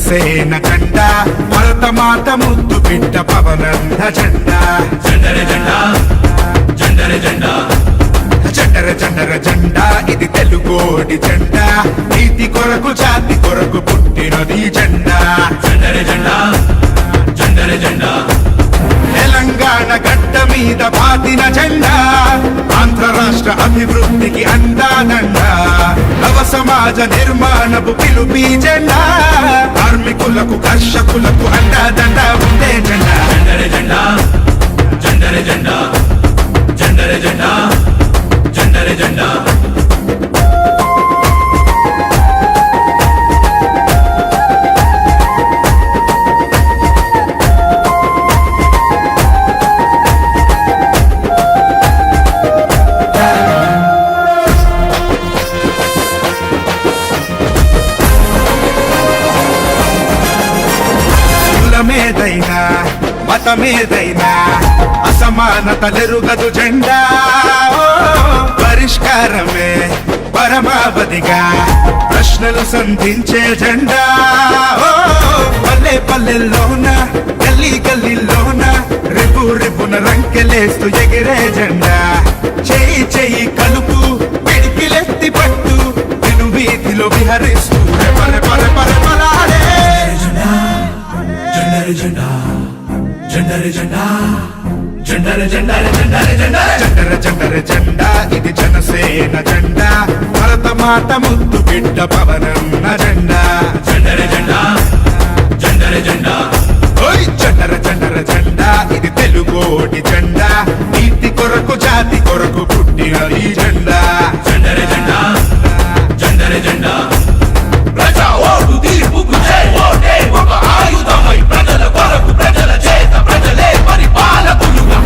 జనసేన జెండా భరతమాత ముద్దు బిడ్డ పవనన్న జెండా జెండర జెండా జెండర జెండా జెండర జెండర జెండా ఇది తెలుగోడి జెండా నీతి కొరకు జాతి కొరకు పుట్టినది జెండా జెండర జెండా జెండర జెండా తెలంగాణ గడ్డ మీద పాతిన జెండా ఆంధ్ర రాష్ట్ర అభివృద్ధికి అందాదండ నవ సమాజ నిర్మాణపు పిలుపి జెండా కార్మికులకు కర్షకులకు అందాదండ ఉండే జెండా జెండర జెండా జెండర జెండా జెండర జెండా జెండర జెండా కులమేదైనా మతమేదైనా అసమానతలెరుగదు జెండా పరిష్కారమే పరమావధిగా ప్రశ్నలు సంధించే జెండా పల్లె పల్లెల్లోన గల్లీ గల్లీలోన రేపు రేపున రంకెలేస్తూ ఎగిరే జెండా చెయ్యి చెయ్యి కలుపు పిడికిలెత్తి పట్టు నేను వీధిలో విహరిస్తూ పర పర పర పరాడే జెండర జెండా జెండర జెండా జెండర జెండర జెండర జెండర జెండర జెండర జెండా ఇది జనసేన జెండా భరతమాత ముద్దు బిడ్డ పవనన్న జెండా జెండర జెండా జెండర జెండా ఓయ్ జెండర జెండర జెండా ఇది తెలుగోడి జెండా నీతి కొరకు జాతి కొరకు పుట్టినది జెండా జెండర జెండా జెండర జెండా ప్రజా ఓటు తీర్పుకు జై ఓటే ఒక ఆయుధమై ప్రజల కొరకు ప్రజల చేత ప్రజలే పరిపాలకులుగా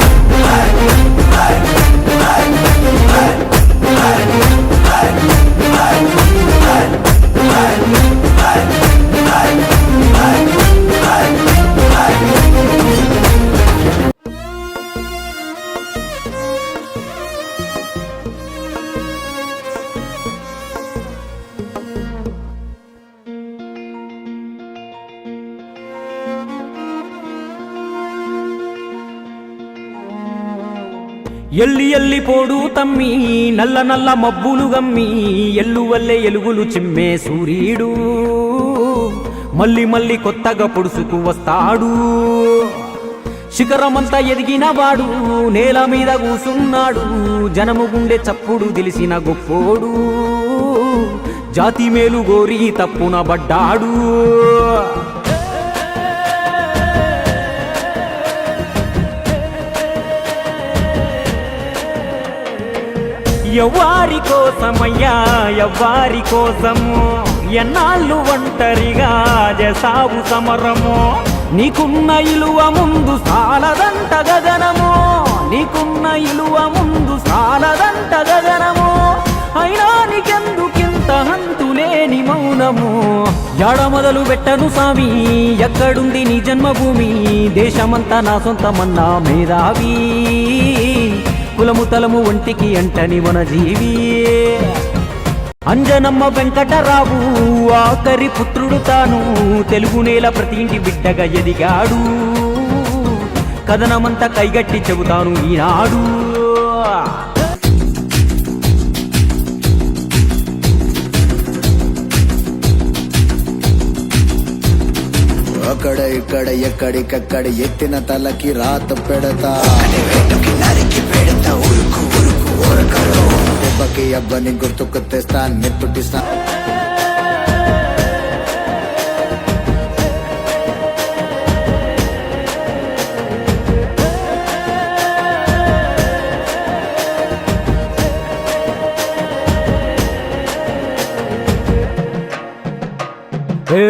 ఎల్లి ఎల్లి పోడు తమ్మి నల్ల నల్ల మబ్బులు గమ్మి ఎల్లువల్లే ఎలుగులు చిమ్మే సూర్యుడు మళ్ళీ మళ్ళీ కొత్తగా పొడుసుకు వస్తాడు శిఖరమంతా ఎదిగిన వాడు నేల మీద కూసున్నాడు జనము గుండె చప్పుడు తెలిసిన గొప్పోడు జాతి మేలు గోరి తప్పున పడ్డాడు ఎవ్వారి కోసమయ్యా ఎవ్వారి కోసము ఎన్నాళ్ళు ఒంటరిగా చేసావు సమరము నీకున్న ఇలువ ముందు సాలదంట గగనము నీకున్న ఇలువ ముందు సాలదంట గగనము అయినా నీకెందుకింత హంతులేని మౌనము యాడ మొదలు పెట్టను సామి ఎక్కడుంది నీ జన్మభూమి దేశమంతా నా సొంతమన్నా మేధావి కులము తలము ఒంటికి అంటని మన జీవి అంజనమ్మ వెంకటరావు ఆఖరి పుత్రుడు తాను తెలుగు నేల ప్రతి ఇంటి బిడ్డగా ఎదిగాడు కథనమంతా కైగట్టి చెబుతాను ఈనాడు అక్కడ ఇక్కడ ఎక్కడికక్కడ ఎత్తిన తలకి రాత పెడతా దెబ్బకి అబ్బని గుర్తుకు తెస్తా నెత్తుటిస్తా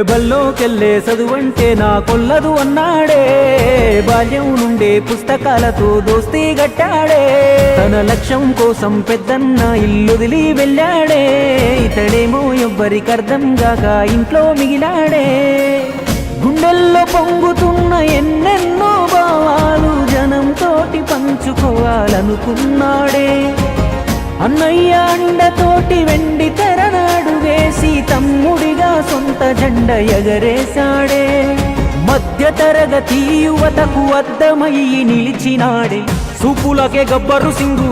బల్లోకెళ్ళే చదువంటే నా కొల్లదు అన్నాడే బాల్యం నుండే పుస్తకాలతో దోస్తీ గట్టాడే తన లక్ష్యం కోసం పెద్దన్న ఇల్లుదిలి వెళ్ళాడే ఇతడేమో ఎవ్వరికర్థం గాక ఇంట్లో మిగిలాడే గుండెల్లో పొంగుతున్న ఎన్నెన్నో భావాలు జనంతోటి పంచుకోవాలనుకున్నాడే అన్నయ్య అండతోటి వెండి తెరనాడు వేసి తమ్ముడిగా సొంత జెండ ఎగరేశాడే మధ్య తరగతి యువతకు అద్దమయ్యి నిలిచినాడే సూపులకే గబ్బరు సింగు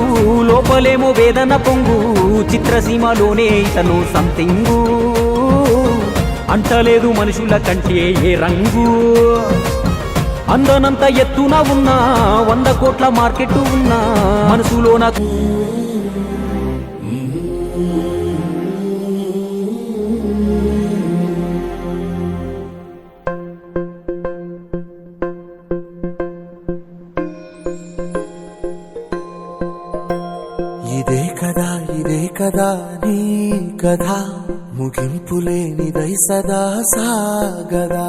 లోపలేమో వేదన పొంగు చిత్రసీమలోనే ఇతను సంతింగు అంటలేదు మనుషుల కంటే ఏ రంగు అందనంత ఎత్తున ఉన్నా 100 కోట్ల మార్కెట్ ఉన్నా మనసులోన ఇదే కదా నీ కథ ముగింపు లేనిదై సదా సాగదా